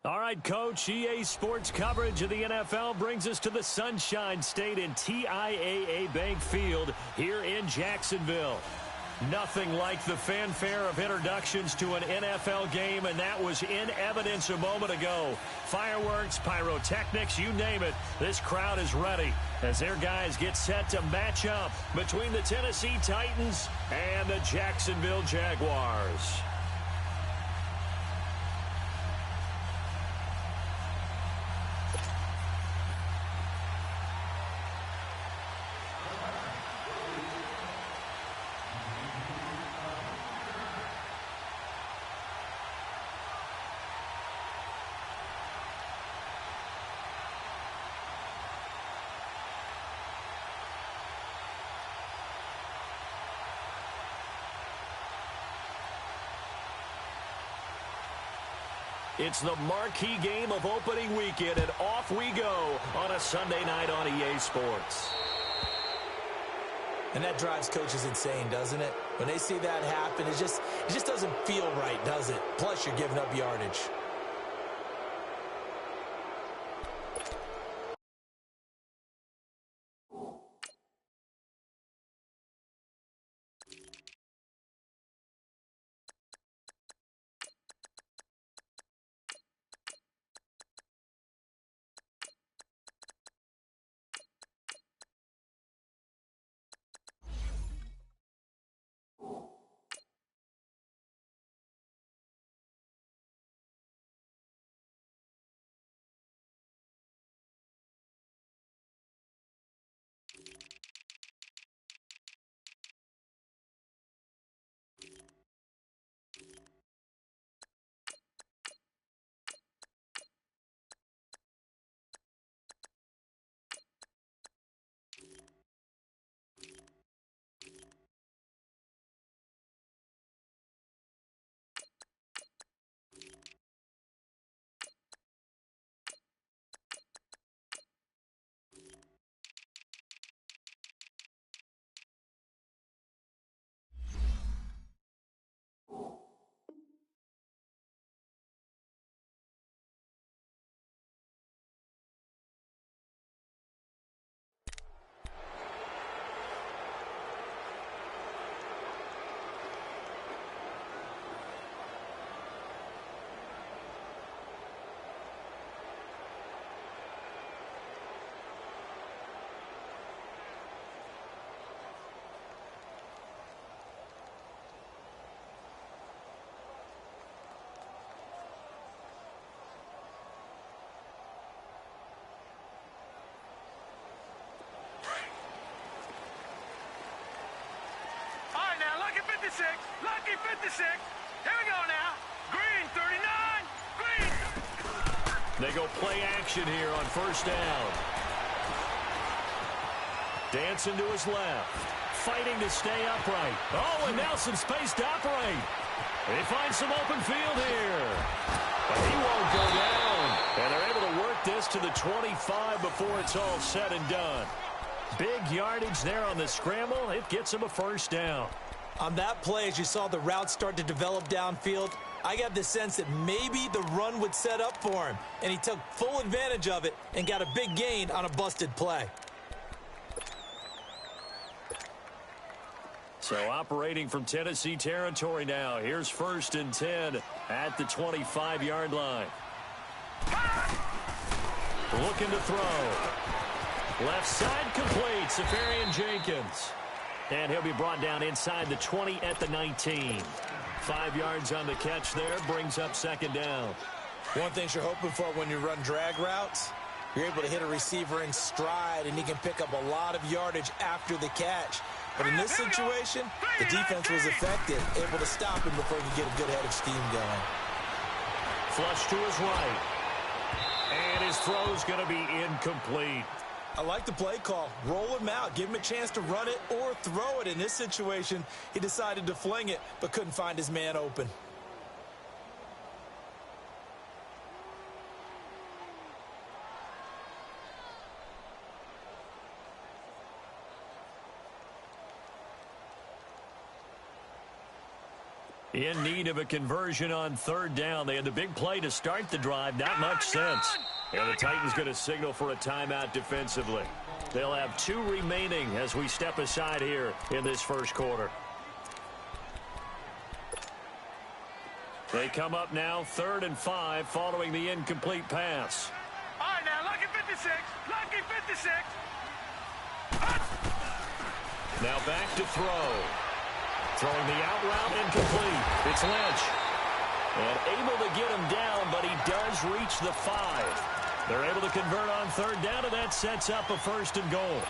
All right, Coach, EA Sports coverage of the NFL brings us to the Sunshine State in TIAA Bank Field here in Jacksonville. Nothing like the fanfare of introductions to an NFL game, and that was in evidence a moment ago. Fireworks, pyrotechnics, you name it, this crowd is ready as their guys get set to match up between the Tennessee Titans and the Jacksonville Jaguars. It's the marquee game of opening weekend, and off we go on a Sunday night on EA Sports. And that drives coaches insane, doesn't it? When they see that happen, it just doesn't feel right, does it? Plus, you're giving up yardage. Lucky 56. Here we go now. Green 39. Green. They go play action here on first down. Dancing to his left. Fighting to stay upright. Oh, and now some space to operate. They find some open field here. But he won't go down. And they're able to work this to the 25 before it's all said and done. Big yardage there on the scramble. It gets him a first down. On that play, as you saw the route start to develop downfield, I got the sense that maybe the run would set up for him, and he took full advantage of it and got a big gain on a busted play. So operating from Tennessee territory now. Here's 1st and 10 at the 25-yard line. Looking to throw. Left side complete. Safarian Jenkins. And he'll be brought down inside the 20 at the 19. 5 yards on the catch there. Brings up 2nd down. One thing you're hoping for when you run drag routes, you're able to hit a receiver in stride, and he can pick up a lot of yardage after the catch. But in this situation, the defense was effective, able to stop him before he could get a good head of steam going. Flush to his right. And his throw's going to be incomplete. I like the play call. Roll him out. Give him a chance to run it or throw it. In this situation, he decided to fling it, but couldn't find his man open. In need of a conversion on third down. They had the big play to start the drive. Not much sense. And the Titans going to signal for a timeout defensively. They'll have 2 remaining as we step aside here in this first quarter. They come up now 3rd and 5 following the incomplete pass. All right, now, lucky 56. Lucky 56. Now back to throw. Throwing the out route incomplete. It's Lynch. And able to get him down, but he does reach the 5. They're able to convert on third down, and that sets up a 1st and goal.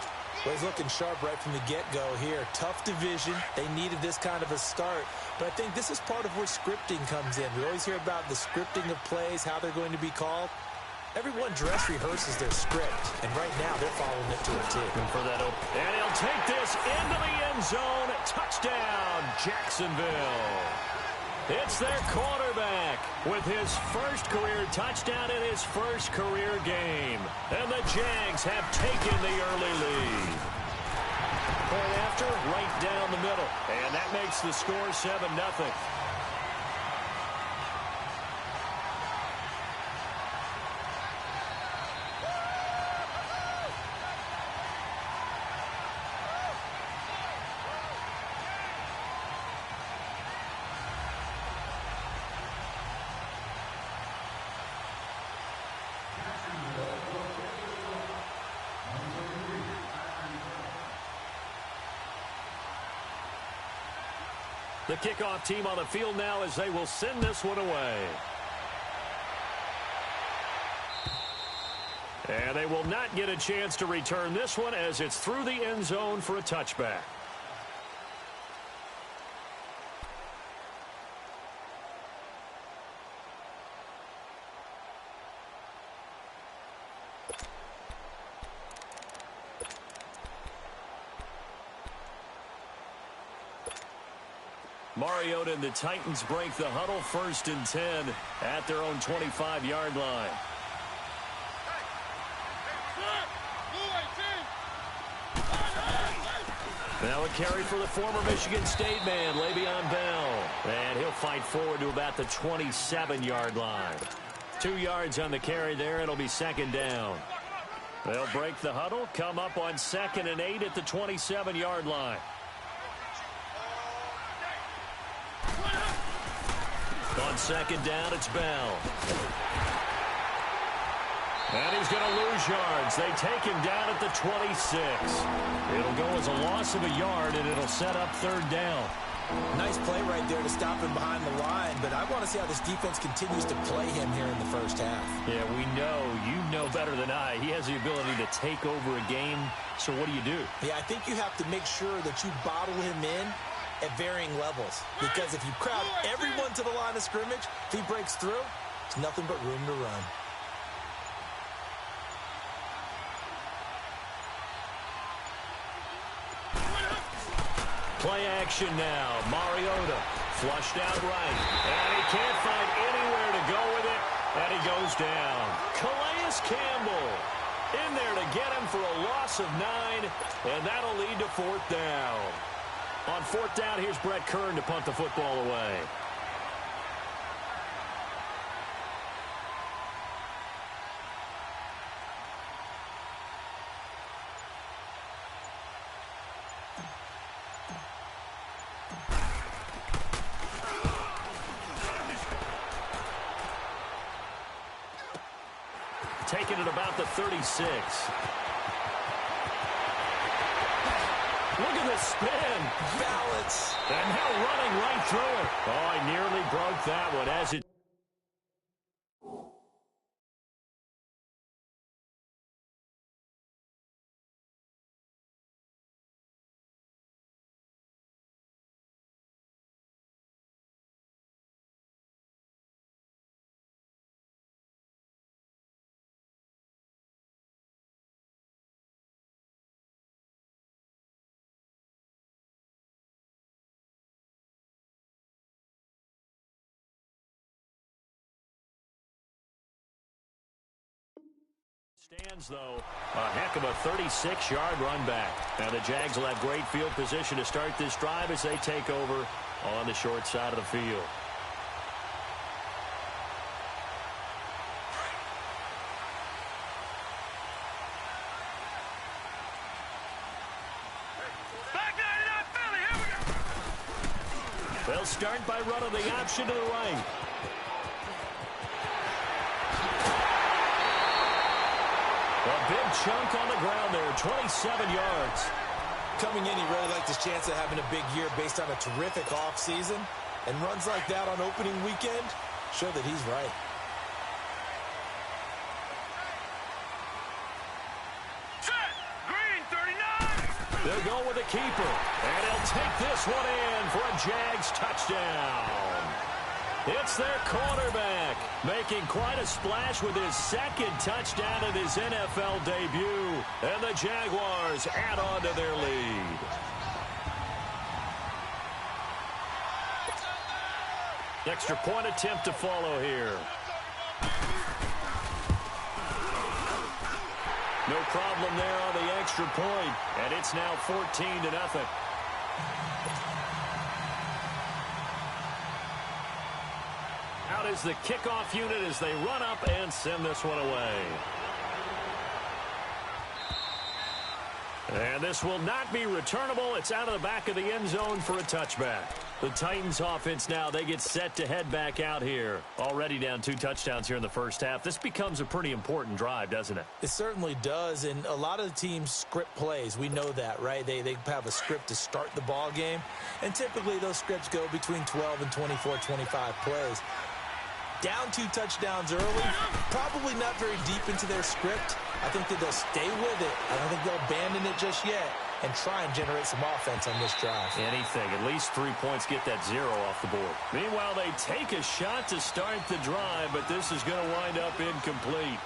Well, he's looking sharp right from the get-go here. Tough division. They needed this kind of a start. But I think this is part of where scripting comes in. We always hear about the scripting of plays, how they're going to be called. Everyone dress rehearses their script, and right now they're following it to a T. And he'll take this into the end zone. Touchdown, Jacksonville. It's their quarterback with his first career touchdown in his first career game. And the Jags have taken the early lead. Point after, right down the middle. And that makes the score 7-0. The kickoff team on the field now as they will send this one away. And they will not get a chance to return this one as it's through the end zone for a touchback. Mariota and the Titans break the huddle, 1st and 10 at their own 25-yard line. Now a carry for the former Michigan State man, Le'Veon Bell. And he'll fight forward to about the 27-yard line. 2 yards on the carry there. It'll be 2nd down. They'll break the huddle, come up on 2nd and 8 at the 27-yard line. On 2nd down, it's Bell. And he's going to lose yards. They take him down at the 26. It'll go as a loss of a yard, and it'll set up 3rd down. Nice play right there to stop him behind the line, but I want to see how this defense continues to play him here in the first half. Yeah, we know. You know better than I. He has the ability to take over a game, so what do? Yeah, I think you have to make sure that you bottle him in at varying levels, because if you crowd everyone to the line of scrimmage, if he breaks through, it's nothing but room to run. Play action now. Mariota flushed out right, and he can't find anywhere to go with it, and he goes down. Calais Campbell in there to get him for a loss of 9, and that'll lead to 4th down. On 4th down, here's Brett Kern to punt the football away. Taking it about the 36. Look at the spin. Balance. And now running right through it. Oh, I nearly broke that one as it. Stands, though, a heck of a 36-yard run back. Now the Jags will have great field position to start this drive as they take over on the short side of the field. They'll start by running the option to the right. A big chunk on the ground there, 27 yards. Coming in, he really liked his chance of having a big year based on a terrific offseason. And runs like that on opening weekend show that he's right. Set. Green 39. They'll go with the keeper. And he'll take this one in for a Jags touchdown. It's their quarterback making quite a splash with his second touchdown in his NFL debut. And the Jaguars add on to their lead. Extra point attempt to follow here. No problem there on the extra point. And it's now 14-0. Out is the kickoff unit as they run up and send this one away. And this will not be returnable. It's out of the back of the end zone for a touchback. The Titans offense now, they get set to head back out here. Already down 2 touchdowns here in the first half. This becomes a pretty important drive, doesn't it? It certainly does, and a lot of the teams script plays. We know that, right? They have a script to start the ball game, and typically those scripts go between 12 and 24, 25 plays. Down 2 touchdowns early, probably not very deep into their script. I think that they'll stay with it. I don't think they'll abandon it just yet and try and generate some offense on this drive. Anything. At least 3 points, get that 0 off the board. Meanwhile, they take a shot to start the drive, but this is going to wind up incomplete.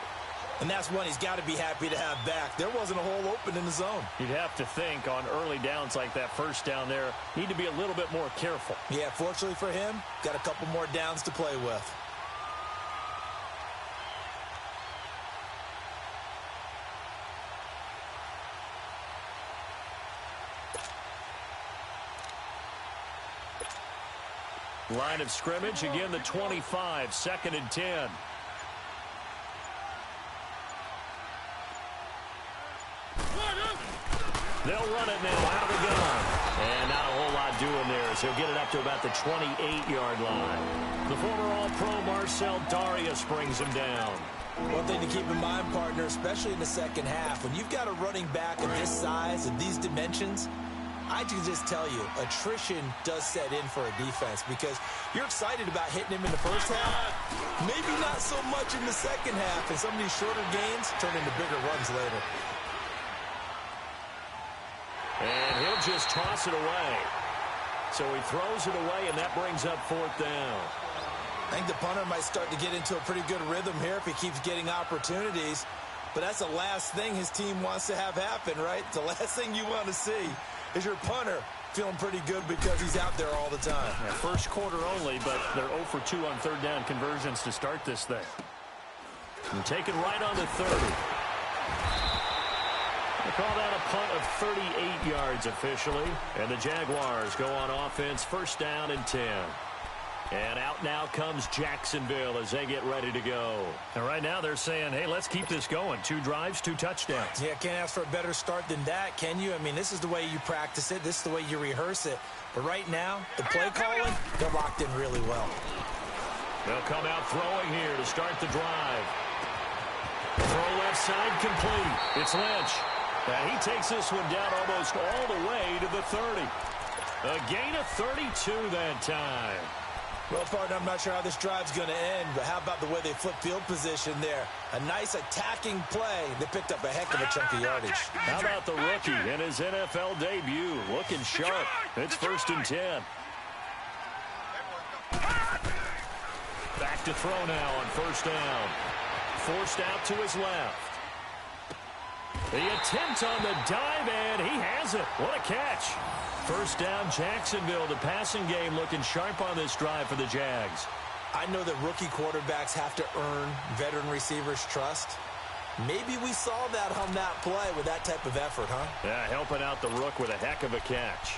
And that's one he's got to be happy to have back. There wasn't a hole open in the zone. You'd have to think on early downs like that first down there, need to be a little bit more careful. Yeah, fortunately for him, got a couple more downs to play with. Line of scrimmage, again the 25, 2nd and 10. They'll run it now out of the gun. And not a whole lot doing there as he'll get it up to about the 28-yard line. The former All-Pro Marcel Darius brings him down. One thing to keep in mind, partner, especially in the second half, when you've got a running back of this size and these dimensions, I can just tell you, attrition does set in for a defense because you're excited about hitting him in the first half. Maybe not so much in the second half, and some of these shorter gains turn into bigger runs later. And he'll just toss it away. So he throws it away, and that brings up 4th down. I think the punter might start to get into a pretty good rhythm here if he keeps getting opportunities. But that's the last thing his team wants to have happen, right? The last thing you want to see is your punter feeling pretty good because he's out there all the time. Yeah, first quarter only, but they're 0 for 2 on 3rd down conversions to start this thing. And taken right on the 30. They call that a punt of 38 yards officially. And the Jaguars go on offense, 1st down and 10. And out now comes Jacksonville as they get ready to go. And right now they're saying, hey, let's keep this going. 2 drives, 2 touchdowns. Yeah, can't ask for a better start than that, can you? I mean, this is the way you practice it. This is the way you rehearse it. But right now, the play calling, they're locked in really well. They'll come out throwing here to start the drive. Throw left side complete. It's Lynch. And he takes this one down almost all the way to the 30. A gain of 32 that time. Well, partner, I'm not sure how this drive's going to end, but how about the way they flip field position there? A nice attacking play. They picked up a heck of a chunk of yardage. How about the rookie in his NFL debut? Looking sharp. It's 1st and 10. Back to throw now on 1st down. Forced out to his left. The attempt on the dive, and he has it. What a catch. 1st down, Jacksonville. The passing game looking sharp on this drive for the Jags. I know that rookie quarterbacks have to earn veteran receivers' trust. Maybe we saw that on that play with that type of effort, huh? Yeah, helping out the rook with a heck of a catch.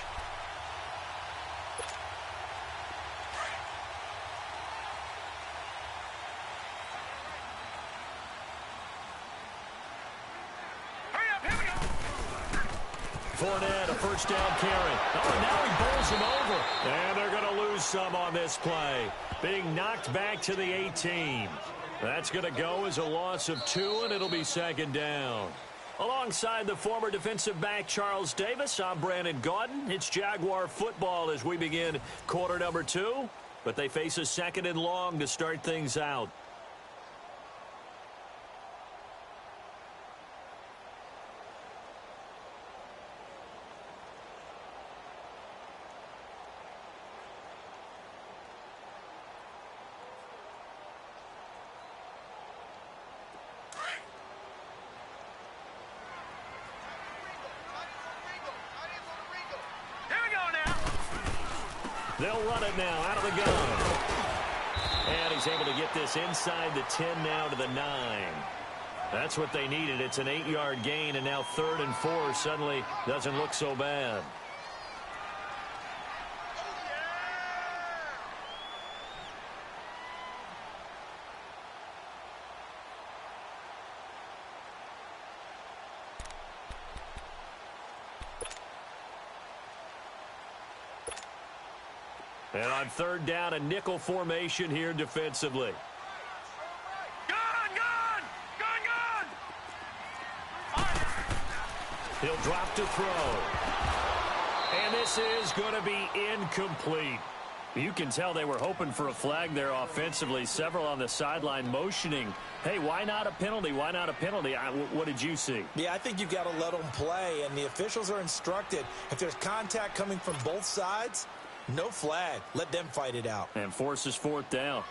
Fournette, a first down carry. Oh, and now he bowls him over. And they're going to lose some on this play. Being knocked back to the 18. That's going to go as a loss of 2, and it'll be second down. Alongside the former defensive back Charles Davis, I'm Brandon Gaudin. It's Jaguar football as we begin quarter number 2. But they face a second and long to start things out. They'll run it now out of the gun. And he's able to get this inside the 10 now to the 9. That's what they needed. It's an 8-yard gain, and now 3rd and 4 suddenly doesn't look so bad. And on 3rd down, a nickel formation here defensively. Gun! He'll drop to throw. And this is going to be incomplete. You can tell they were hoping for a flag there offensively. Several on the sideline motioning, hey, why not a penalty? Why not a penalty? What did you see? Yeah, I think you've got to let them play, and the officials are instructed. If there's contact coming from both sides, no flag. Let them fight it out. And forces 4th down.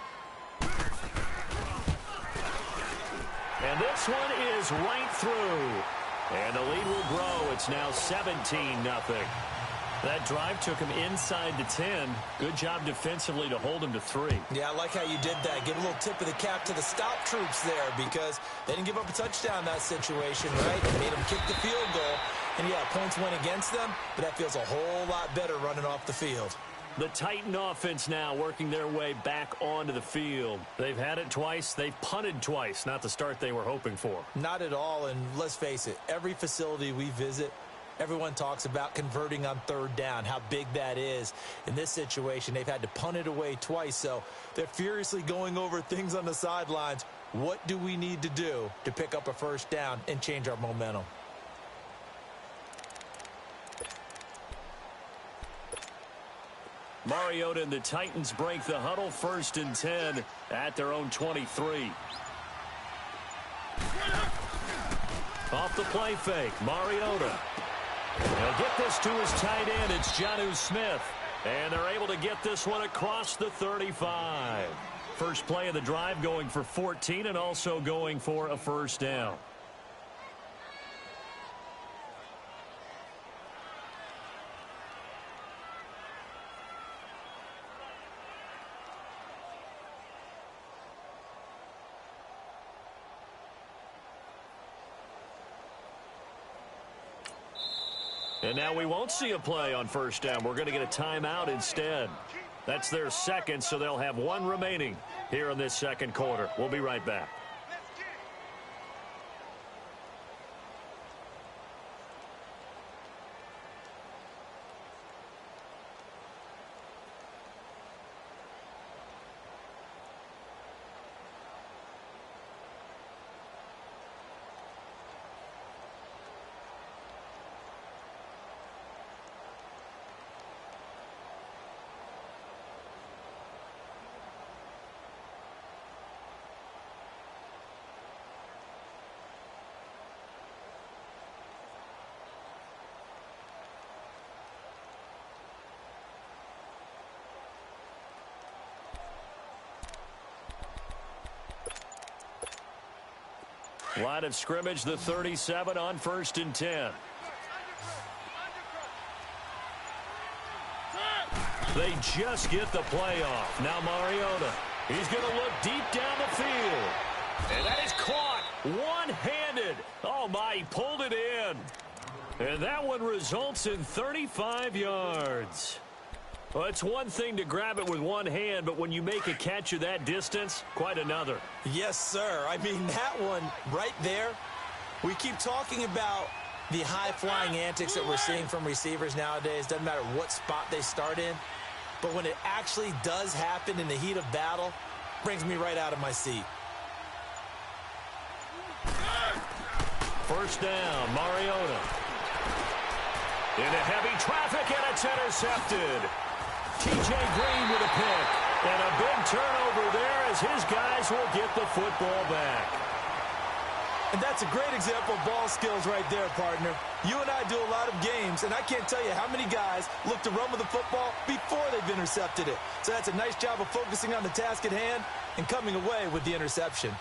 And this one is right through. And the lead will grow. It's now 17-0. That drive took him inside the 10. Good job defensively to hold him to 3. Yeah, I like how you did that. Give a little tip of the cap to the stop troops there because they didn't give up a touchdown in that situation, right? They made them kick the field goal. And, yeah, points went against them, but that feels a whole lot better running off the field. The Titan offense now working their way back onto the field. They've had it twice. They've punted twice. Not the start they were hoping for. Not at all, and let's face it, every facility we visit, everyone talks about converting on 3rd down, how big that is. In this situation, they've had to punt it away twice, so they're furiously going over things on the sidelines. What do we need to do to pick up a 1st down and change our momentum? Mariota and the Titans break the huddle. 1st and 10 at their own 23. Off the play fake, Mariota. He'll get this to his tight end. It's Jonnu Smith. And they're able to get this one across the 35. First play of the drive going for 14 and also going for a 1st down. And now we won't see a play on 1st down. We're going to get a timeout instead. That's their 2nd, so they'll have 1 remaining here in this 2nd quarter. We'll be right back. Line of scrimmage, the 37 on 1st and 10. They just get the play off. Now Mariota. He's going to look deep down the field. And that is caught one-handed. Oh, my, he pulled it in. And that one results in 35 yards. Well, it's one thing to grab it with one hand, but when you make a catch of that distance, quite another. Yes, sir. I mean, that one right there, we keep talking about The high-flying antics that we're seeing from receivers nowadays, doesn't matter what spot they start in, but when it actually does happen in the heat of battle, brings me right out of my seat. First down, Mariota. Into heavy traffic, and it's intercepted. T.J. Green with a pick. And a big turnover there as his guys will get the football back. And that's a great example of ball skills right there, partner. You and I do a lot of games, and I can't tell you how many guys look to run with the football before they've intercepted it. So that's a nice job of focusing on the task at hand and coming away with the interception.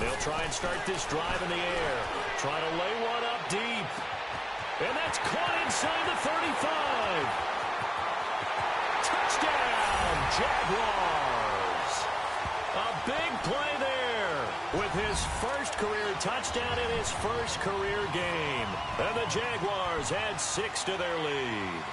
They'll try and start this drive in the air. Trying to lay one up deep. And that's caught inside the 35. Touchdown, Jaguars. A big play there with his first career touchdown in his first career game. And the Jaguars add 6 to their lead.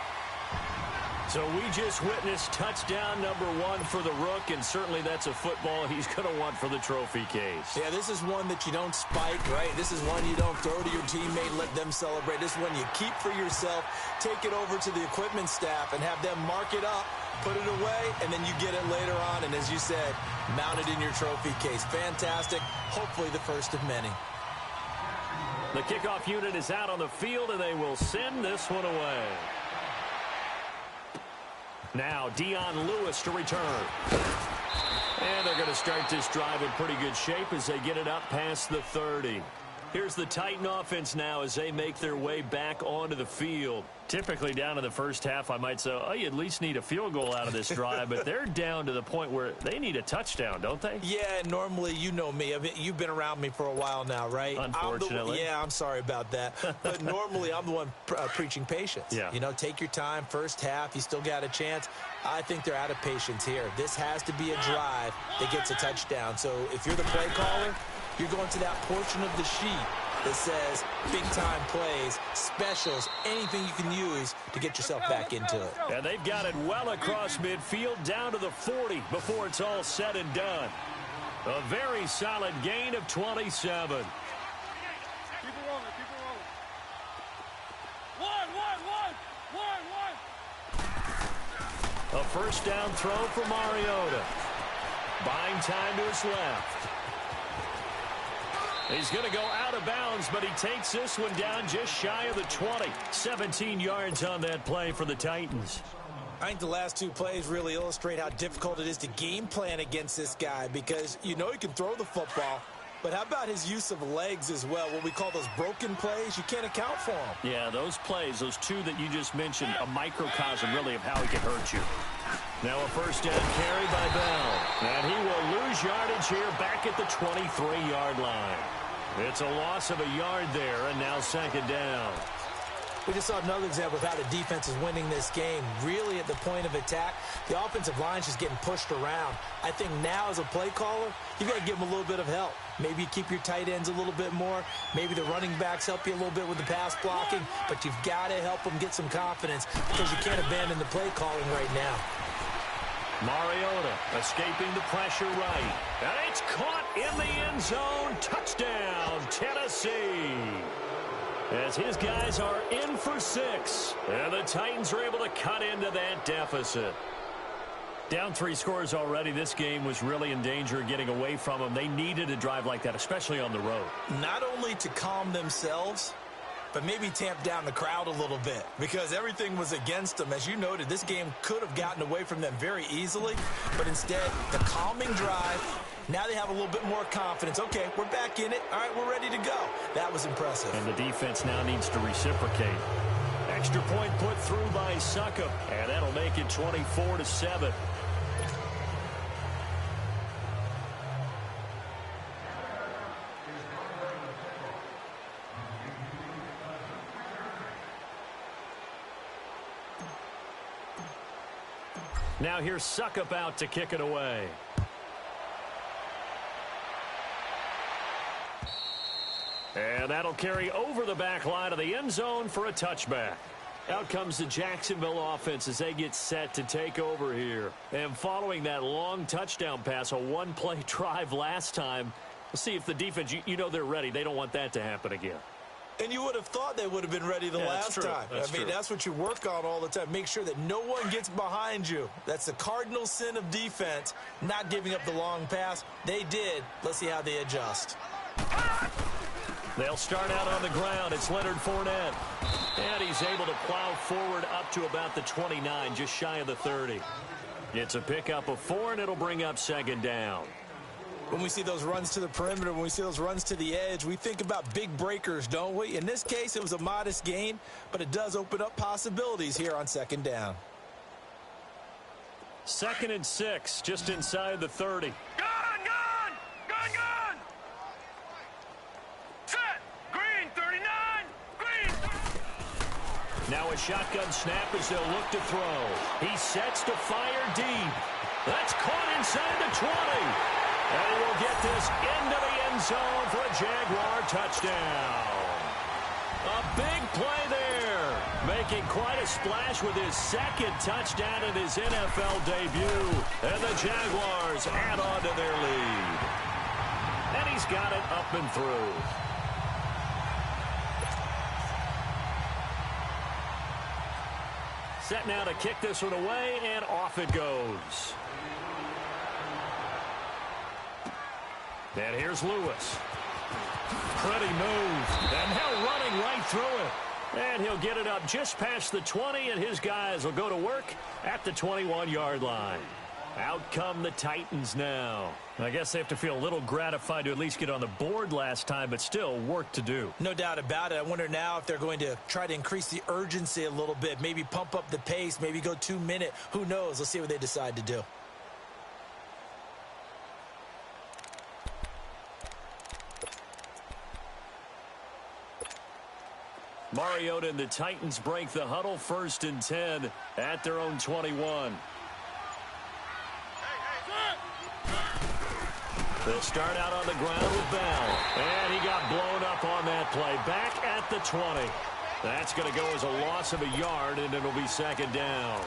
So we just witnessed touchdown number 1 for the Rook, and certainly that's a football he's going to want for the trophy case. Yeah, this is one that you don't spike, right? This is one you don't throw to your teammate, let them celebrate. This is one you keep for yourself, take it over to the equipment staff, and have them mark it up, put it away, and then you get it later on, and as you said, mount it in your trophy case. Fantastic. Hopefully the first of many. The kickoff unit is out on the field, and they will send this one away. Now, Dion Lewis to return. And they're going to start this drive in pretty good shape as they get it up past the 30. Here's the Titan offense now as they make their way back onto the field. Typically down in the first half, I might say, oh, you at least need a field goal out of this drive, but they're down to the point where they need a touchdown, don't they? Yeah, normally, you know me. I mean, you've been around me for a while now, right? Unfortunately. I'm sorry about that. But normally, I'm the one preaching patience. Yeah. You know, take your time. First half, you still got a chance. I think they're out of patience here. This has to be a drive that gets a touchdown. So if you're the play caller, you're going to that portion of the sheet that says big-time plays, specials, anything you can use to get yourself back into it. And they've got it well across midfield down to the 40 before it's all said and done. A very solid gain of 27. Keep it rolling, keep it rolling. One. A first down throw for Mariota. Buying time to his left. He's going to go out of bounds, but he takes this one down just shy of the 20. 17 yards on that play for the Titans. I think the last two plays really illustrate how difficult it is to game plan against this guy because you know he can throw the football, but how about his use of legs as well? What we call those broken plays, you can't account for them. Yeah, those plays, those two that you just mentioned, a microcosm really of how he can hurt you. Now a first down carry by Bell. And he will lose yardage here back at the 23-yard line. It's a loss of a yard there, and now second down. We just saw another example of how the defense is winning this game. Really at the point of attack, the offensive line is just getting pushed around. I think now as a play caller, you've got to give them a little bit of help. Maybe you keep your tight ends a little bit more. Maybe the running backs help you a little bit with the pass blocking. But you've got to help them get some confidence because you can't abandon the play calling right now. Mariota escaping the pressure right. And it's caught in the end zone. Touchdown, Tennessee. As his guys are in for 6. And the Titans are able to cut into that deficit. Down 3 scores already. This game was really in danger of getting away from them. They needed a drive like that, especially on the road. Not only to calm themselves, but maybe tamp down the crowd a little bit because everything was against them. As you noted, this game could have gotten away from them very easily, but instead, the calming drive, now they have a little bit more confidence. Okay, we're back in it. All right, we're ready to go. That was impressive. And the defense now needs to reciprocate. Extra point put through by Suckup, and that'll make it 24-7. Now here's Suckup out to kick it away. And that'll carry over the back line of the end zone for a touchback. Out comes the Jacksonville offense as they get set to take over here. And following that long touchdown pass, a one-play drive last time, we'll see if the defense, you know they're ready. They don't want that to happen again. And you would have thought they would have been ready the last time. That's what you work on all the time. Make sure that no one gets behind you. That's the cardinal sin of defense, not giving up the long pass. They did. Let's see how they adjust. They'll start out on the ground. It's Leonard Fournette. And he's able to plow forward up to about the 29, just shy of the 30. It's a pickup of 4, and it'll bring up second down. When we see those runs to the perimeter, when we see those runs to the edge, we think about big breakers, don't we? In this case, it was a modest gain, but it does open up possibilities here on second down. 2nd and 6, just inside the 30. Gun! Set! Green 39! Green! Now a shotgun snap as they'll look to throw. He sets to fire deep. That's caught inside the 20. And he will get this into the end zone for a Jaguar touchdown. A big play there. Making quite a splash with his 2nd touchdown in his NFL debut. And the Jaguars add on to their lead. And he's got it up and through. Set now to kick this one away, and off it goes. And here's Lewis. Pretty move. And now running right through it. And he'll get it up just past the 20, and his guys will go to work at the 21-yard line. Out come the Titans now. I guess they have to feel a little gratified to at least get on the board last time, but still work to do. No doubt about it. I wonder now if they're going to try to increase the urgency a little bit, maybe pump up the pace, maybe go 2-minute. Who knows? Let's see what they decide to do. Mariota and the Titans break the huddle, 1st and 10 at their own 21. They'll start out on the ground with Bell. And he got blown up on that play. Back at the 20. That's going to go as a loss of a yard, and it'll be 2nd down.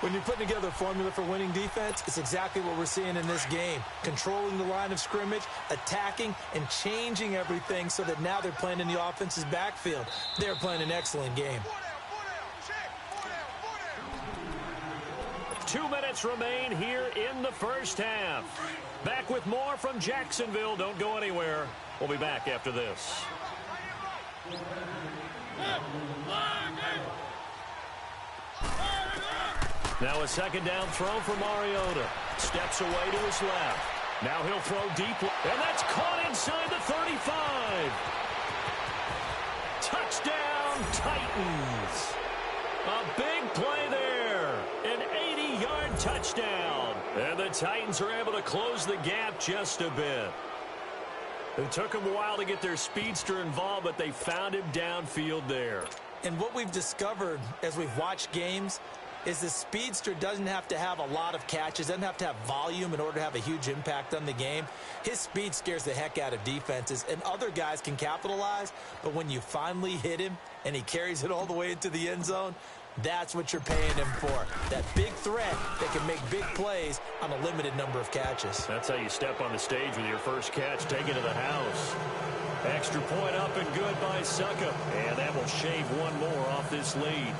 When you're putting together a formula for winning defense, it's exactly what we're seeing in this game. Controlling the line of scrimmage, attacking, and changing everything so that now they're playing in the offense's backfield. They're playing an excellent game. 2 minutes remain here in the first half. Back with more from Jacksonville. Don't go anywhere. We'll be back after this. Now a 2nd down throw for Mariota. Steps away to his left. Now he'll throw deep. And that's caught inside the 35. Touchdown, Titans. A big play there. An 80-yard touchdown. And the Titans are able to close the gap just a bit. It took them a while to get their speedster involved, but they found him downfield there. And what we've discovered as we've watched games is the speedster doesn't have to have a lot of catches, doesn't have to have volume in order to have a huge impact on the game. His speed scares the heck out of defenses, and other guys can capitalize, but when you finally hit him and he carries it all the way into the end zone, that's what you're paying him for. That big threat that can make big plays on a limited number of catches. That's how you step on the stage with your first catch, take it to the house. Extra point up and good by Suckup, and that will shave one more off this lead.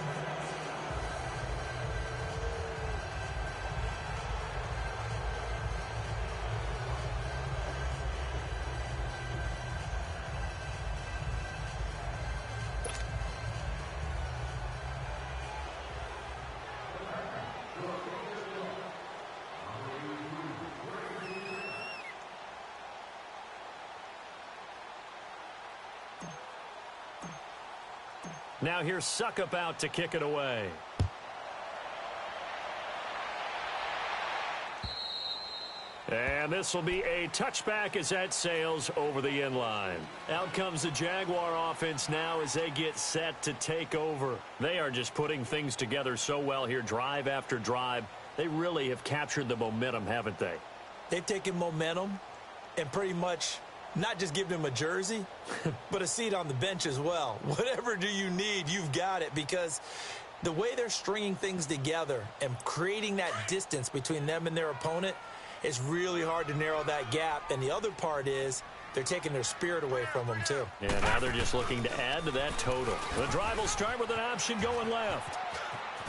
Now here's Suckup out to kick it away. And this will be a touchback as that sails over the end line. Out comes the Jaguar offense now as they get set to take over. They are just putting things together so well here, drive after drive. They really have captured the momentum, haven't they? They've taken momentum and pretty much not just giving him a jersey, but a seat on the bench as well. Whatever do you need, you've got it, because the way they're stringing things together and creating that distance between them and their opponent is really hard to narrow that gap. And the other part is they're taking their spirit away from them, too. Yeah, now they're just looking to add to that total. The drive will start with an option going left.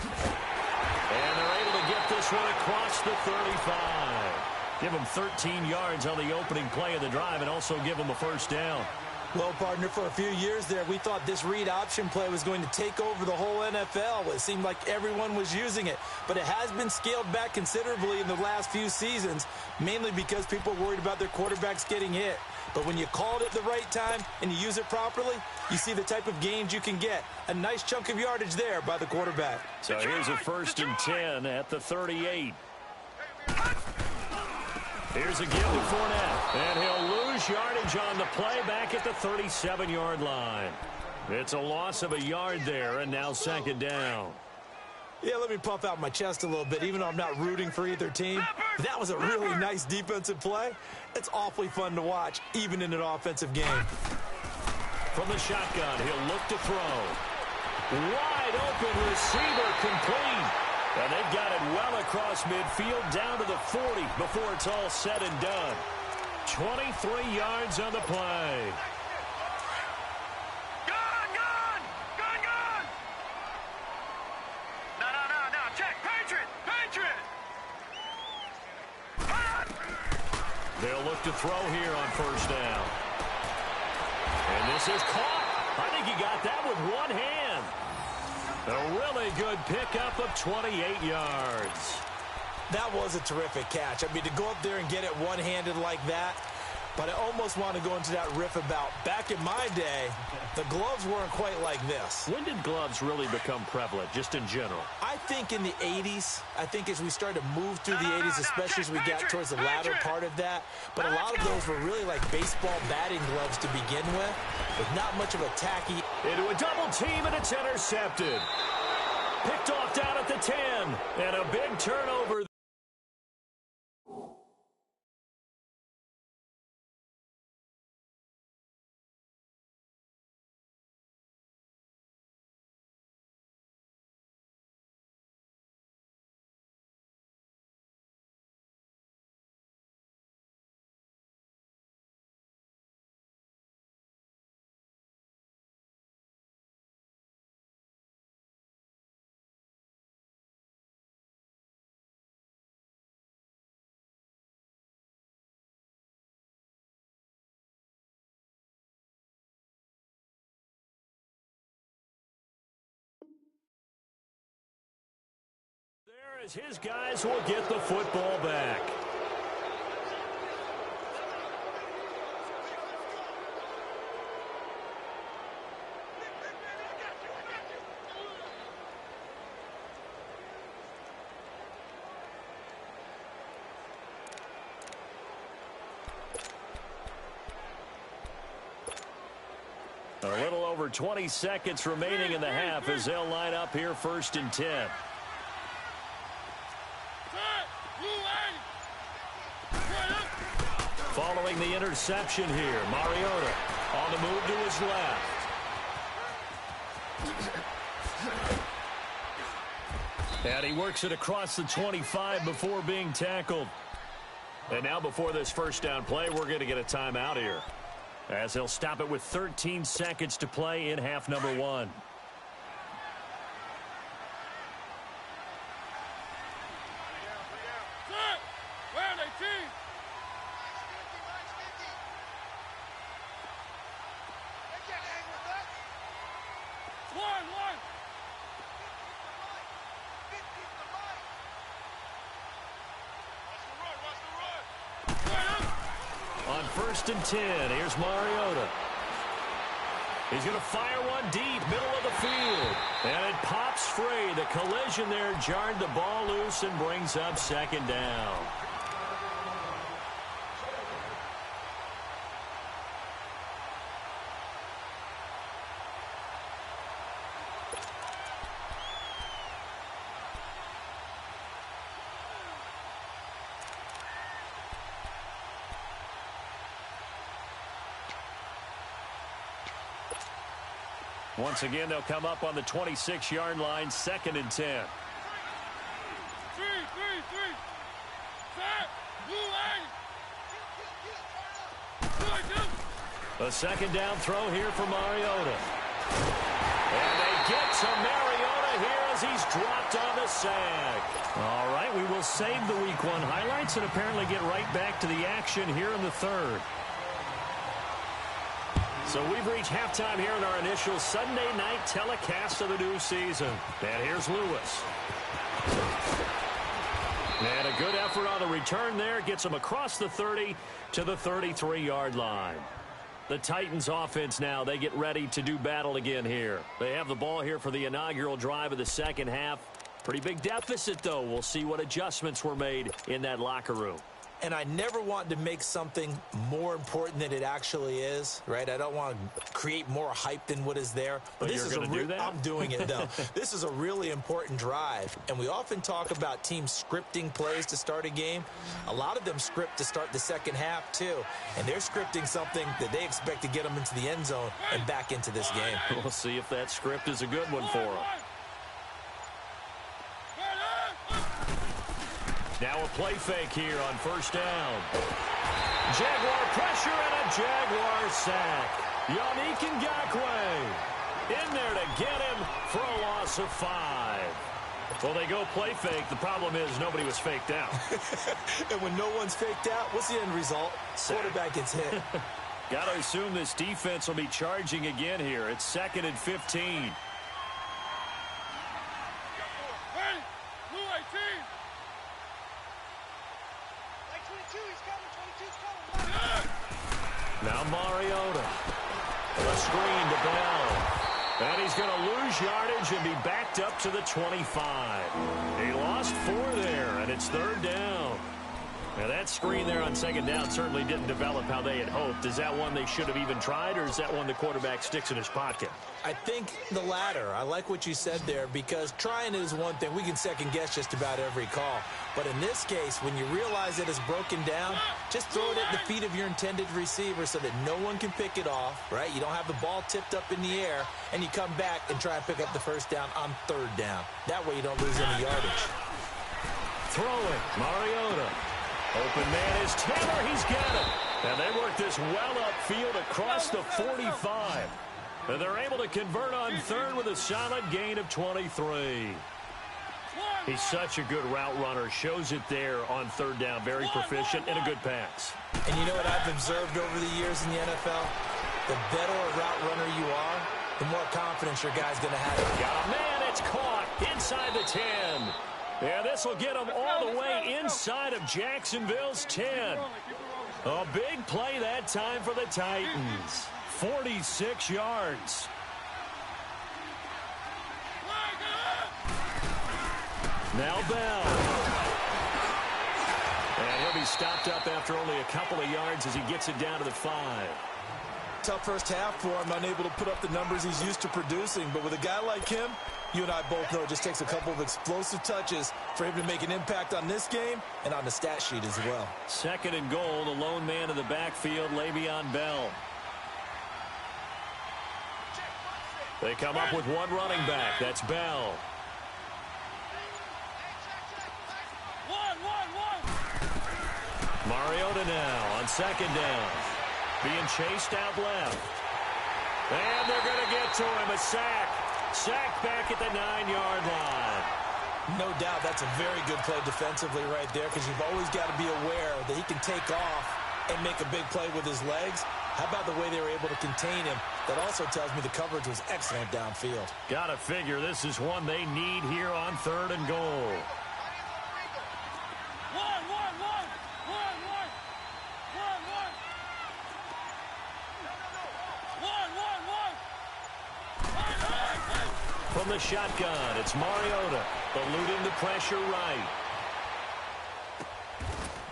And they're able to get this one across the 35. Give them 13 yards on the opening play of the drive and also give them a first down. Well, partner, for a few years there, we thought this read option play was going to take over the whole NFL. It seemed like everyone was using it. But it has been scaled back considerably in the last few seasons, mainly because people are worried about their quarterbacks getting hit. But when you call it at the right time and you use it properly, you see the type of gains you can get. A nice chunk of yardage there by the quarterback. So here's a 1st and 10 at the 38. Here's a give to Fournette, and he'll lose yardage on the play back at the 37-yard line. It's a loss of a yard there, and now 2nd down. Yeah, let me puff out my chest a little bit, even though I'm not rooting for either team. That was a really nice defensive play. It's awfully fun to watch, even in an offensive game. From the shotgun, he'll look to throw. Wide open receiver complete. And they've got it well across midfield down to the 40 before it's all said and done. 23 yards on the play. Gun! No. Check. Patriot! They'll look to throw here on 1st down. And this is caught. I think he got that with one hand. A really good pickup of 28 yards. That was a terrific catch. I mean, to go up there and get it one-handed like that, but I almost want to go into that riff about back in my day, the gloves weren't quite like this. When did gloves really become prevalent, just in general? I think in the 80s. I think as we started to move through the 80s, especially as we got towards the latter part of that. But a lot of those were really like baseball batting gloves to begin with not much of a tacky. Into a double team, and it's intercepted. Picked off down at the 10, and a big turnover. There as his guys will get the football back. A little over 20 seconds remaining in the half as they'll line up here 1st and 10. Following the interception here, Mariota on the move to his left. And he works it across the 25 before being tackled. And now before this 1st down play, we're going to get a timeout here, as he'll stop it with 13 seconds to play in half number 1. On 1st and 10, here's Mariota. He's going to fire one deep, middle of the field. And it pops free. The collision there jarred the ball loose and brings up 2nd down. Once again, they'll come up on the 26-yard line, 2nd and 10. 3, 3, 3. Set. Blue A second down throw here for Mariota. And they get to Mariota here as he's dropped on the sack. All right, we will save the Week 1 highlights and apparently get right back to the action here in the 3rd. So we've reached halftime here in our initial Sunday night telecast of the new season. And here's Lewis. And a good effort on the return there. Gets him across the 30 to the 33-yard line. The Titans offense now, they get ready to do battle again here. They have the ball here for the inaugural drive of the second half. Pretty big deficit, though. We'll see what adjustments were made in that locker room. And I never want to make something more important than it actually is, right? I don't want to create more hype than what is there. But this is going to do that? I'm doing it, though. This is a really important drive. And we often talk about teams scripting plays to start a game. A lot of them script to start the second half, too. And they're scripting something that they expect to get them into the end zone and back into this game. We'll see if that script is a good one for them. Now a play fake here on first down. Jaguar pressure and a Jaguar sack. Yannick Ngakoue in there to get him for a loss of 5. Well, they go play fake. The problem is nobody was faked out. And when no one's faked out, what's the end result? Quarterback gets hit. Got to assume this defense will be charging again here. It's 2nd and 15. Now Mariota. A screen to Bell. And he's going to lose yardage and be backed up to the 25. He lost 4 there, and it's 3rd down. Now that screen there on 2nd down certainly didn't develop how they had hoped. Is that one they should have even tried, or is that one the quarterback sticks in his pocket? I think the latter. I like what you said there, because trying is one thing. We can second-guess just about every call. But in this case, when you realize it is broken down, just throw it at the feet of your intended receiver so that no one can pick it off, right? You don't have the ball tipped up in the air, and you come back and try and pick up the first down on 3rd down. That way you don't lose any yardage. Throwing, Mariota. Open man is Taylor. He's got it. And they work this well upfield across the 45. And they're able to convert on 3rd with a solid gain of 23. He's such a good route runner. Shows it there on 3rd down. Very proficient and a good pass. And you know what I've observed over the years in the NFL? The better a route runner you are, the more confidence your guy's going to have. Got a man. It's caught inside the 10. Yeah, this will get them all the way inside of Jacksonville's 10. A big play that time for the Titans. 46 yards. Now Bell. And he'll be stopped up after only a couple of yards as he gets it down to the 5. Tough first half for him, unable to put up the numbers he's used to producing. But with a guy like him, you and I both know it just takes a couple of explosive touches for him to make an impact on this game and on the stat sheet as well. 2nd and goal, the lone man in the backfield, Le'Veon Bell. They come up with one running back. That's Bell. Mariota now on 2nd down. Being chased out left. And they're going to get to him. A sack. Sack back at the 9-yard line. No doubt that's a very good play defensively right there, because you've always got to be aware that he can take off and make a big play with his legs. How about the way they were able to contain him? That also tells me the coverage was excellent downfield. Got to figure this is one they need here on 3rd and goal. From the shotgun, it's Mariota, eluding the pressure right.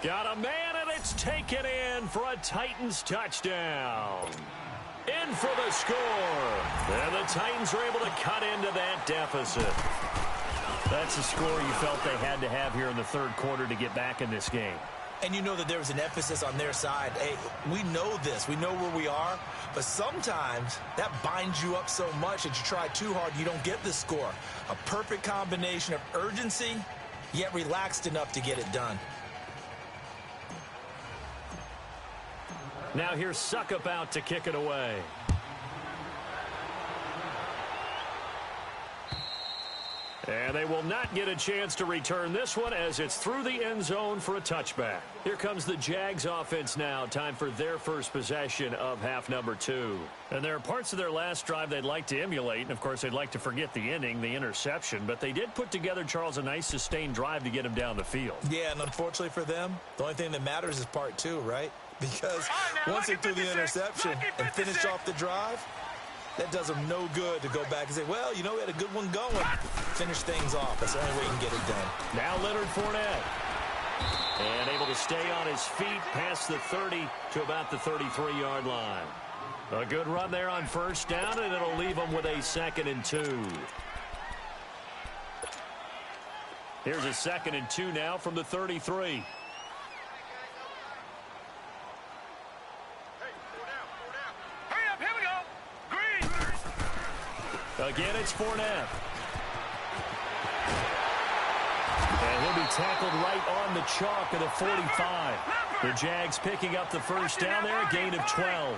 Got a man, and it's taken in for a Titans touchdown. In for the score. And the Titans are able to cut into that deficit. That's a score you felt they had to have here in the 3rd quarter to get back in this game. And you know that there was an emphasis on their side. Hey, we know this. We know where we are. But sometimes that binds you up so much that you try too hard, you don't get the score. A perfect combination of urgency, yet relaxed enough to get it done. Now here's Suckup out to kick it away. And they will not get a chance to return this one as it's through the end zone for a touchback. Here comes the Jags offense now. Time for their first possession of half number 2. And there are parts of their last drive they'd like to emulate. And, of course, they'd like to forget the inning, the interception. But they did put together, Charles, a nice sustained drive to get him down the field. Yeah, and unfortunately for them, the only thing that matters is part 2, right? Because once they threw the interception and finished off the drive, that does them no good to go back and say, well, you know, we had a good one going. Finish things off. That's the only way you can get it done. Now Leonard Fournette. And able to stay on his feet past the 30 to about the 33-yard line. A good run there on first down, and it'll leave them with a 2nd and 2. Here's a 2nd and 2 now from the 33. Again, it's Fournette. And he'll be tackled right on the chalk at the 45. The Jags picking up the first down there, a gain of 12.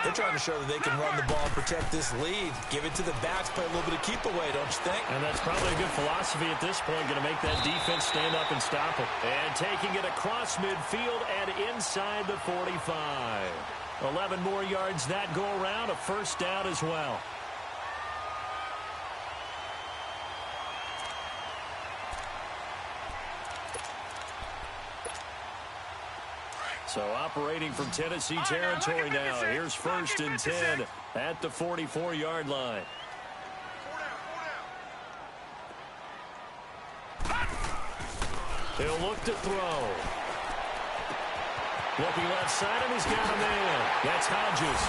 They're trying to show that they can run the ball and protect this lead. Give it to the backs, play a little bit of keep away, don't you think? And that's probably a good philosophy at this point, going to make that defense stand up and stop it. And taking it across midfield and inside the 45. 11 more yards that go around, a first down as well. So operating from Tennessee territory now. Here's 1st and 10 at the 44-yard line. He'll look to throw. Looking left side, and he's got a man. That's Hodges.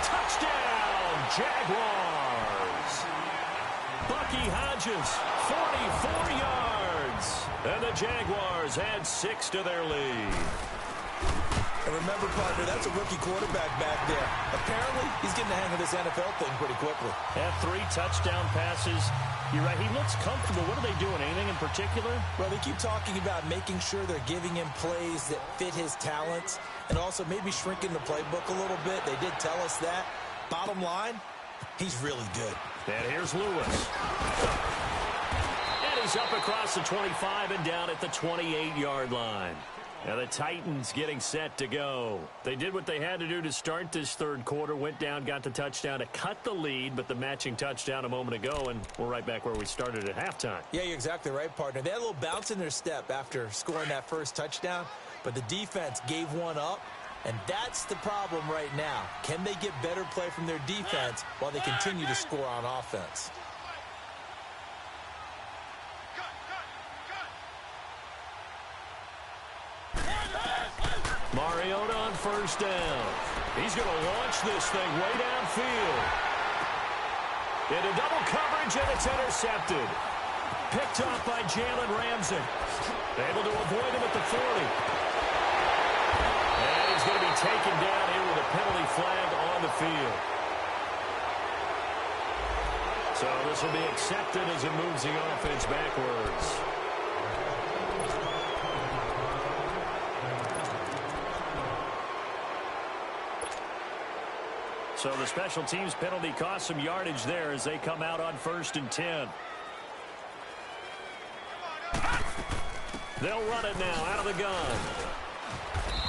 Touchdown, Jaguars. Bucky Hodges, 44 yards. And the Jaguars add 6 to their lead. And remember, partner, that's a rookie quarterback back there. Apparently, he's getting the hang of this NFL thing pretty quickly. Had 3 touchdown passes. You're right, he looks comfortable. What are they doing? Anything in particular? Well, they keep talking about making sure they're giving him plays that fit his talents and also maybe shrinking the playbook a little bit. They did tell us that. Bottom line, he's really good. And here's Lewis. And he's up across the 25 and down at the 28-yard line. Now the Titans getting set to go. They did what they had to do to start this third quarter. Went down, got the touchdown to cut the lead, but the matching touchdown a moment ago, and we're right back where we started at halftime. Yeah, you're exactly right, partner. They had a little bounce in their step after scoring that first touchdown, but the defense gave one up, and that's the problem right now. Can they get better play from their defense while they continue to score on offense? Mariota on first down. He's going to launch this thing way downfield. Into double coverage, and it's intercepted. Picked off by Jalen Ramsey. Able to avoid him at the 40. And he's going to be taken down here with a penalty flag on the field. So this will be accepted as it moves the offense backwards. So the special teams penalty cost some yardage there as they come out on 1st and 10. They'll run it now out of the gun.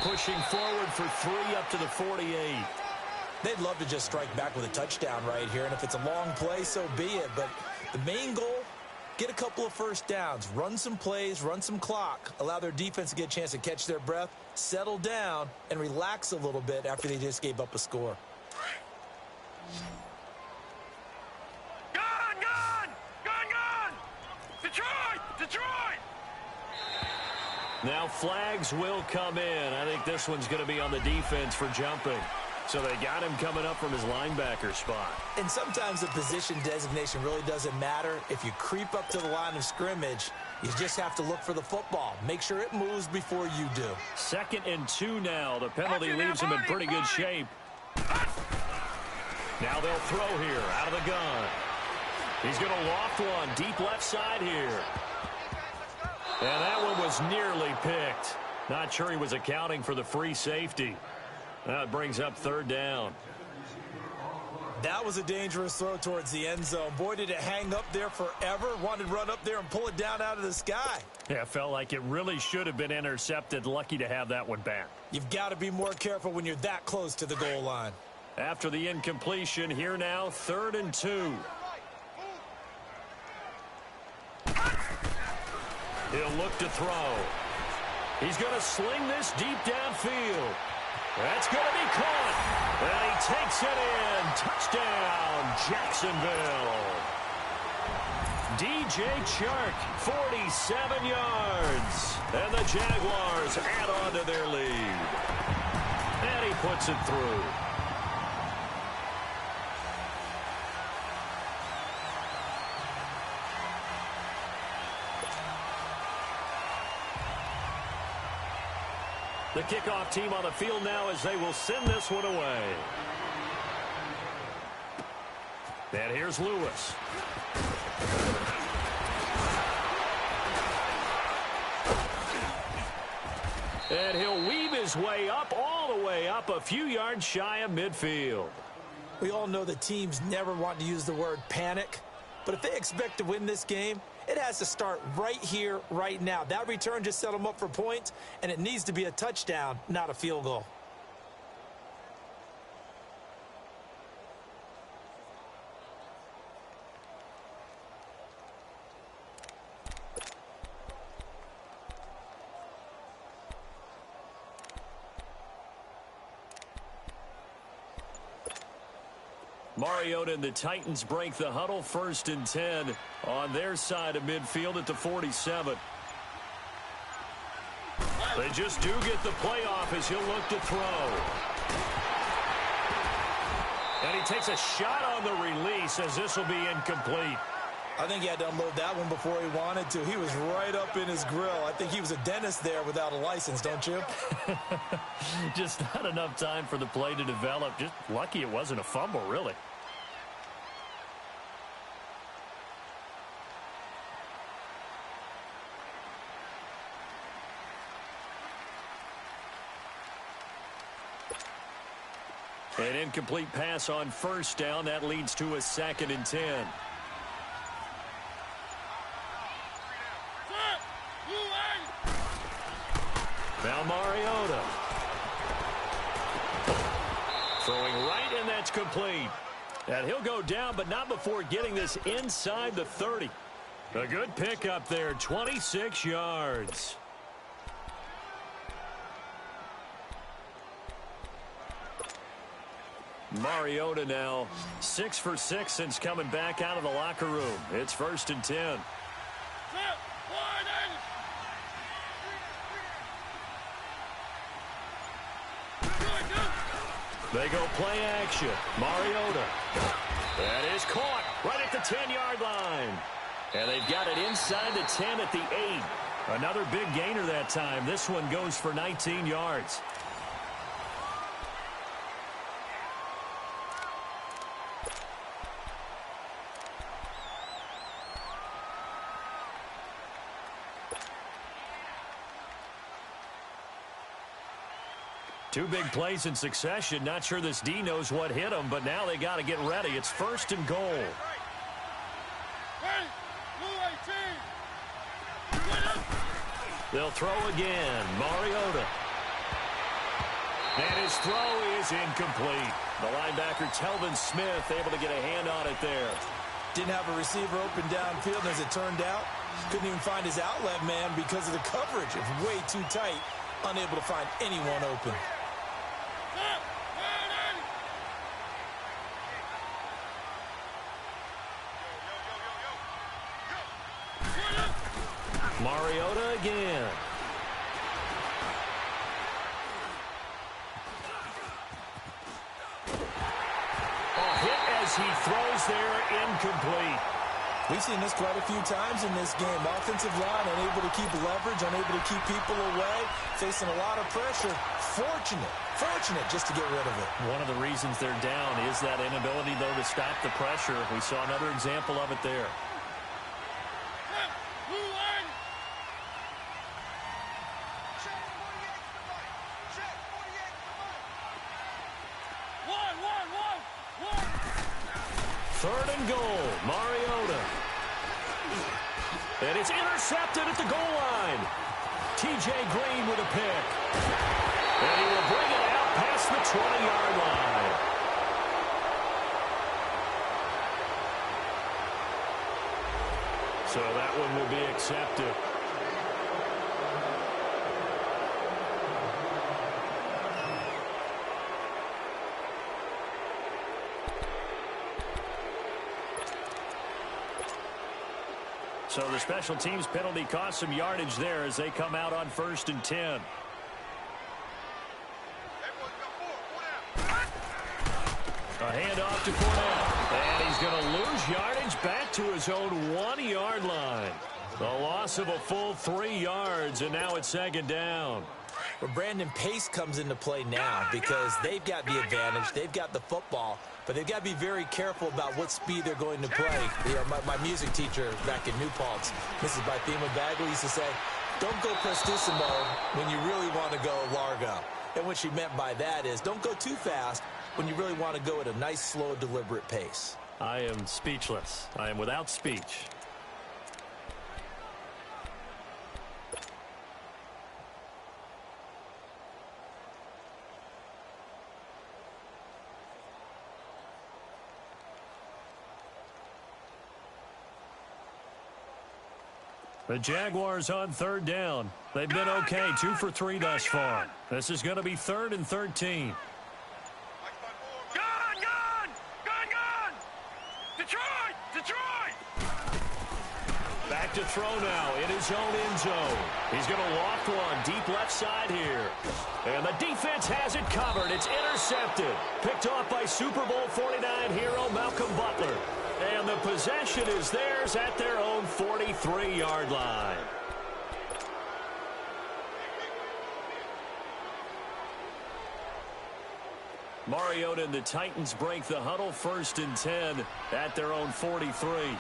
Pushing forward for 3 up to the 48. They'd love to just strike back with a touchdown right here, and if it's a long play, so be it. But the main goal, get a couple of first downs, run some plays, run some clock, allow their defense to get a chance to catch their breath, settle down, and relax a little bit after they just gave up a score. Gone! Detroit! Now flags will come in. I think this one's going to be on the defense for jumping. So they got him coming up from his linebacker spot. And sometimes the position designation really doesn't matter. If you creep up to the line of scrimmage, You just have to look for the football. Make sure it moves before you do. 2nd and 2 now. The penalty leaves him in pretty good shape. Now they'll throw here out of the gun. He's going to loft one deep left side here. And that one was nearly picked. Not sure he was accounting for the free safety. That brings up 3rd down. That was a dangerous throw towards the end zone. Boy, did it hang up there forever. Wanted to run up there and pull it down out of the sky. Yeah, felt like it really should have been intercepted. Lucky to have that one back. You've got to be more careful when you're that close to the goal line. After the incompletion, here now, 3rd and 2. He'll look to throw. He's going to sling this deep downfield. That's going to be caught. And he takes it in. Touchdown, Jacksonville. DJ Chark, 47 yards. And the Jaguars add on to their lead. And he puts it through. The kickoff team on the field now as they will send this one away. And here's Lewis. And he'll weave his way up, all the way up, a few yards shy of midfield. We all know that teams never want to use the word panic, but if they expect to win this game, it has to start right here, right now. That return just set them up for points, and it needs to be a touchdown, not a field goal. Mariota and the Titans break the huddle, 1st and 10 on their side of midfield at the 47. They just do get the playoff as he'll look to throw. And he takes a shot on the release as this will be incomplete. I think he had to unload that one before he wanted to. He was right up in his grill. I think he was a dentist there without a license, don't you? Just not enough time for the play to develop. Just lucky it wasn't a fumble, really. An incomplete pass on 1st down. That leads to a 2nd and 10. Now Mariota. Throwing right, and that's complete. And he'll go down, but not before getting this inside the 30. A good pickup there, 26 yards. Mariota now 6 for 6 since coming back out of the locker room. It's 1st and 10. They go play action. Mariota. That is caught right at the 10-yard line. And they've got it inside the 10 at the 8. Another big gainer that time. This one goes for 19 yards. Two big plays in succession. Not sure this D knows what hit him, but now they got to get ready. It's 1st and goal. They'll throw again. Mariota. And his throw is incomplete. The linebacker, Telvin Smith, able to get a hand on it there. Didn't have a receiver open downfield, as it turned out. Couldn't even find his outlet man because of the coverage. It was way too tight. Unable to find anyone open. Mariota again. A hit as he throws there, incomplete. We've seen this quite a few times in this game. Offensive line unable to keep leverage, unable to keep people away, facing a lot of pressure. Fortunate just to get rid of it. One of the reasons they're down is that inability, though, to stop the pressure. We saw another example of it there. Third and goal, Mariota. And it's intercepted at the goal line. T.J. Green with a pick. And he will bring it out past the 20-yard line. So that one will be accepted. So the special teams penalty cost some yardage there as they come out on 1st and 10. A handoff to Fournette. And he's going to lose yardage back to his own 1-yard line. The loss of a full 3 yards, and now it's 2nd down. Well, Brandon, pace comes into play now because they've got the advantage. They've got the football, but they've got to be very careful about what speed they're going to play. You know, my music teacher back in New Paltz, Mrs. Bythema Bagley, used to say, don't go prestissimo when you really want to go largo. And what she meant by that is don't go too fast when you really want to go at a nice, slow, deliberate pace. I am speechless. I am without speech. The Jaguars on 3rd down. They've been okay, 2 for 3 thus far. This is going to be 3rd and 13. Gun! Detroit! Back to throw now in his own end zone. He's going to loft one deep left side here. And the defense has it covered. It's intercepted. Picked off by Super Bowl 49 hero Malcolm Butler. And the possession is theirs at their own 43-yard line. Mariota and the Titans break the huddle, 1st and 10 at their own 43.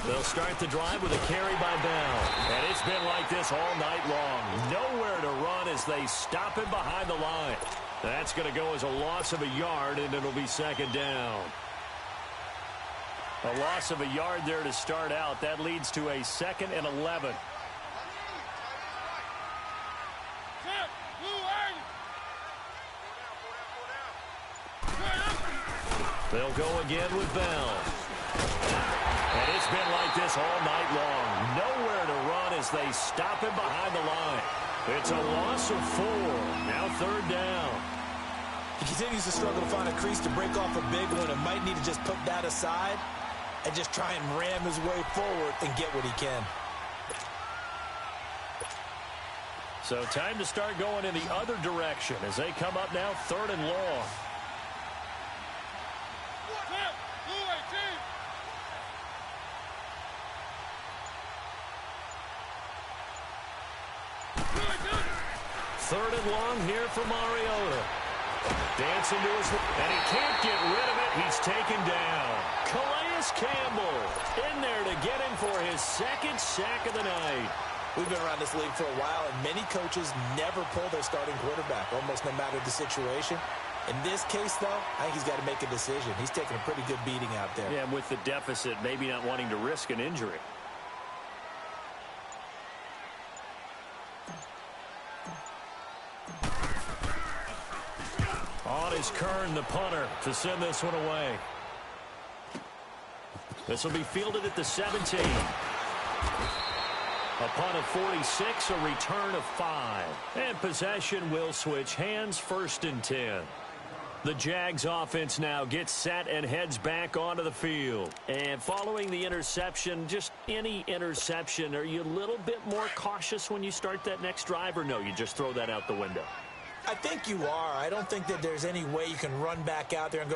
They'll start the drive with a carry by Bell. And it's been like this all night long. Nowhere to run as they stop him behind the line. That's going to go as a loss of a yard, and it'll be 2nd down. A loss of a yard there to start out. That leads to a 2nd and 11. They'll go again with Bell. And it's been like this all night long. Nowhere to run as they stop him behind the line. It's a loss of 4. Now 3rd down. He continues to struggle to find a crease to break off a big one and might need to just put that aside and just try and ram his way forward and get what he can. So time to start going in the other direction as they come up now 3rd and long. Third and long here for Mariota. Dancing to his... And he can't get rid of it. He's taken down. Calais Campbell in there to get him for his 2nd sack of the night. We've been around this league for a while, and many coaches never pull their starting quarterback, almost no matter the situation. In this case, though, I think he's got to make a decision. He's taking a pretty good beating out there. Yeah, and with the deficit, maybe not wanting to risk an injury. On is Kern, the punter, to send this one away. This will be fielded at the 17. A punt of 46, a return of 5. And possession will switch hands, 1st and 10. The Jags offense now gets set and heads back onto the field. And following the interception, just any interception, are you a little bit more cautious when you start that next drive, or no, you just throw that out the window? I think you are. I don't think that there's any way you can run back out there and go,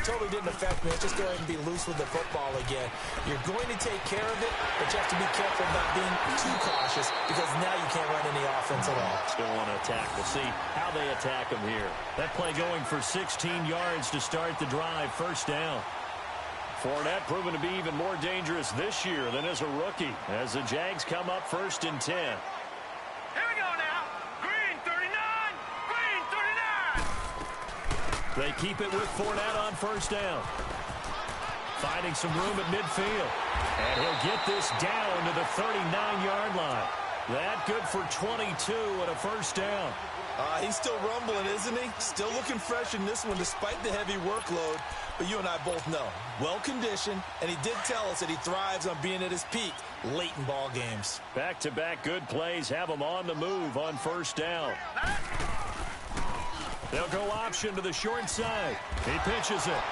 totally didn't affect me. Let's just go ahead and be loose with the football again. You're going to take care of it, but you have to be careful about being too cautious because now you can't run any offense at all. Still want to attack. We'll see how they attack him here. That play going for 16 yards to start the drive. First down. Fournette proven to be even more dangerous this year than as a rookie as the Jags come up 1st and 10. Here we go now. Green 39. Green 39. They keep it with Fournette on first down. Finding some room at midfield. And he'll get this down to the 39-yard line. That good for 22 and a first down. He's still rumbling, isn't he? Still looking fresh in this one despite the heavy workload. But you and I both know, well-conditioned, and he did tell us that he thrives on being at his peak late in ball games. Back-to-back good plays have him on the move on first down. They'll go option to the short side. He pitches it.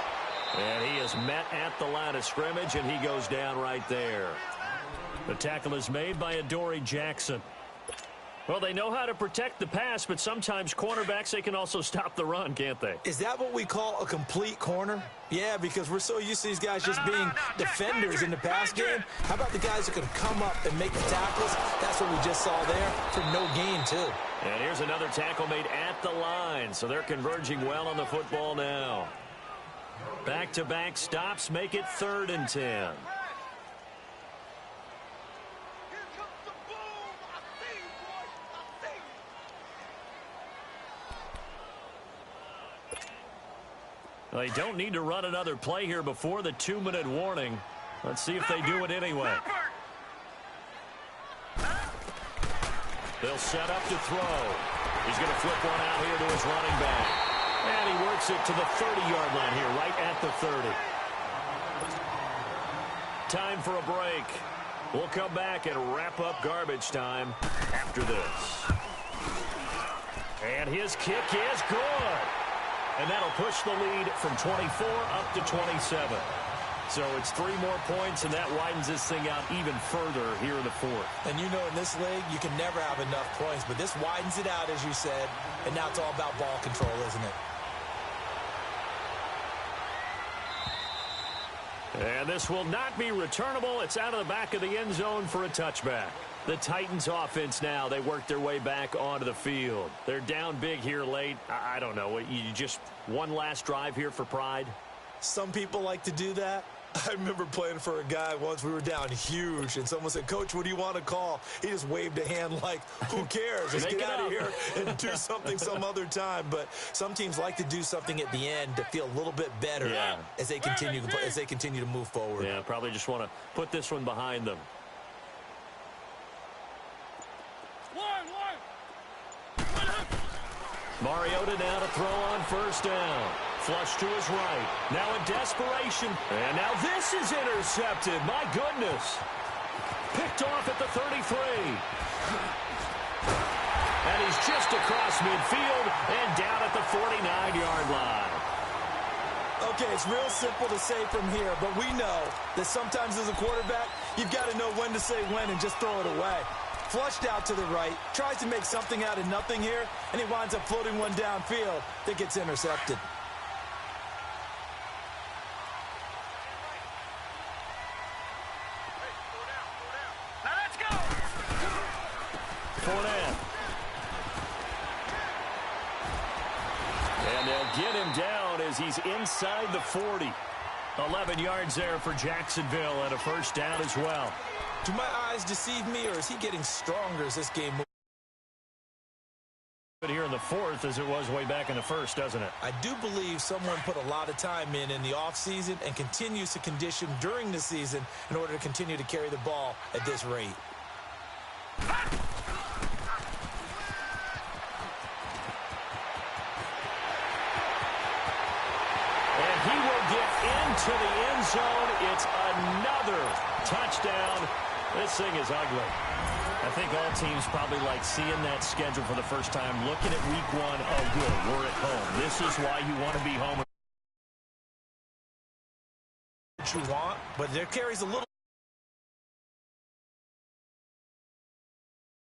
And he is met at the line of scrimmage, and he goes down right there. The tackle is made by Adoree Jackson. Well, they know how to protect the pass, but sometimes cornerbacks, they can also stop the run, can't they? Is that what we call a complete corner? Yeah, because we're so used to these guys just being defenders in the pass game. How about the guys who can come up and make the tackles? That's what we just saw there for no gain, too. And here's another tackle made at the line, so they're converging well on the football now. Back-to-back stops make it 3rd and 10. They don't need to run another play here before the 2-minute warning. Let's see if they do it anyway. They'll set up to throw. He's going to flip one out here to his running back. And he works it to the 30-yard line here, right at the 30. Time for a break. We'll come back and wrap up garbage time after this. And his kick is good. And that'll push the lead from 24 up to 27. So it's 3 more points, and that widens this thing out even further here in the 4th. And you know in this league, you can never have enough points, but this widens it out, as you said, and now it's all about ball control, isn't it? And this will not be returnable. It's out of the back of the end zone for a touchback. The Titans offense now, they work their way back onto the field. They're down big here late. I don't know. You just one last drive here for pride? Some people like to do that. I remember playing for a guy once. We were down huge, and someone said, "Coach, what do you want to call?" He just waved a hand like, who cares? Let's get out of here and do something some other time. But some teams like to do something at the end to feel a little bit better as they continue to move forward. Yeah, probably just want to put this one behind them. Mariota now to throw on first down. Flush to his right. Now in desperation. And now this is intercepted. My goodness. Picked off at the 33. And he's just across midfield and down at the 49-yard line. Okay, it's real simple to say from here, but we know that sometimes as a quarterback, you've got to know when to say when and just throw it away. Flushed out to the right, tries to make something out of nothing here, and he winds up floating one downfield that gets intercepted. Now let's go. Fournette. And they'll get him down as he's inside the 40. 11 yards there for Jacksonville and a first down as well. Do my eyes deceive me, or is he getting stronger as this game moves? But here in the 4th as it was way back in the 1st, doesn't it? I do believe someone put a lot of time in the offseason and continues to condition during the season in order to continue to carry the ball at this rate. And he will get into the end zone. It's another touchdown. This thing is ugly. I think all teams probably like seeing that schedule for the first time, looking at week 1. Oh, good, we're at home. This is why you want to be home. What you want, but there carries a little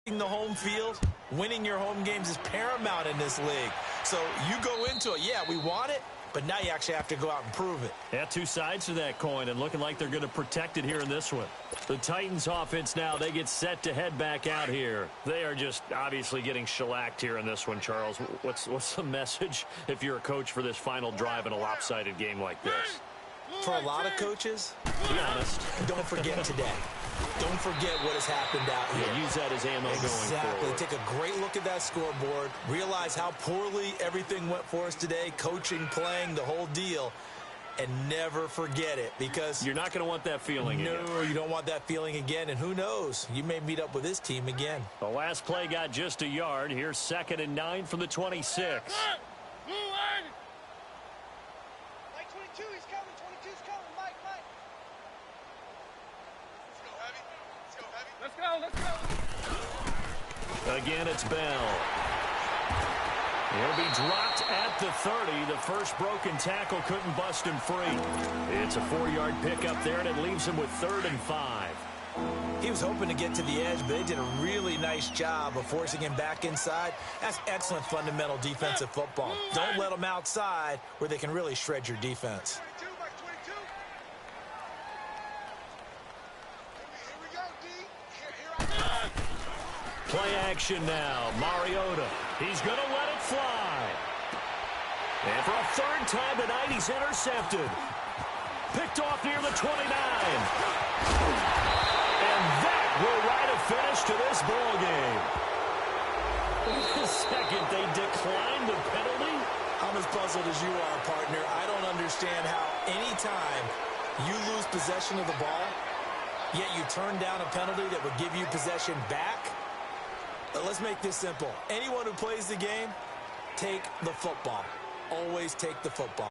the home field, winning your home games is paramount in this league. So you go into it, yeah, we want it, but now you actually have to go out and prove it. Yeah, two sides to that coin, and looking like they're going to protect it here in this one. The Titans offense now, they get set to head back out here. They are just obviously getting shellacked here in this one, Charles. What's the message if you're a coach for this final drive in a lopsided game like this? For a lot of coaches, be honest, don't forget today. Don't forget what has happened out here. Yeah, use that as ammo going forward. Take a great look at that scoreboard. Realize how poorly everything went for us today. Coaching, playing, the whole deal. And never forget it, because you're not going to want that feeling again. No, you don't want that feeling again. And who knows? You may meet up with this team again. The last play got just a yard. Here's 2nd and 9 from the 26. Let's go. Again, it's Bell. He'll be dropped at the 30. The first broken tackle couldn't bust him free. It's a 4-yard pickup there, and it leaves him with 3rd and 5. He was hoping to get to the edge, but they did a really nice job of forcing him back inside. That's excellent fundamental defensive football. Don't let them outside where they can really shred your defense. Play action now. Mariota. He's going to let it fly. And for a 3rd time tonight, he's intercepted. Picked off near the 29. And that will write a finish to this ball game. The second they declined the penalty. I'm as puzzled as you are, partner. I don't understand how any time you lose possession of the ball, yet you turn down a penalty that would give you possession back. Let's make this simple. Anyone who plays the game, take the football. Always take the football.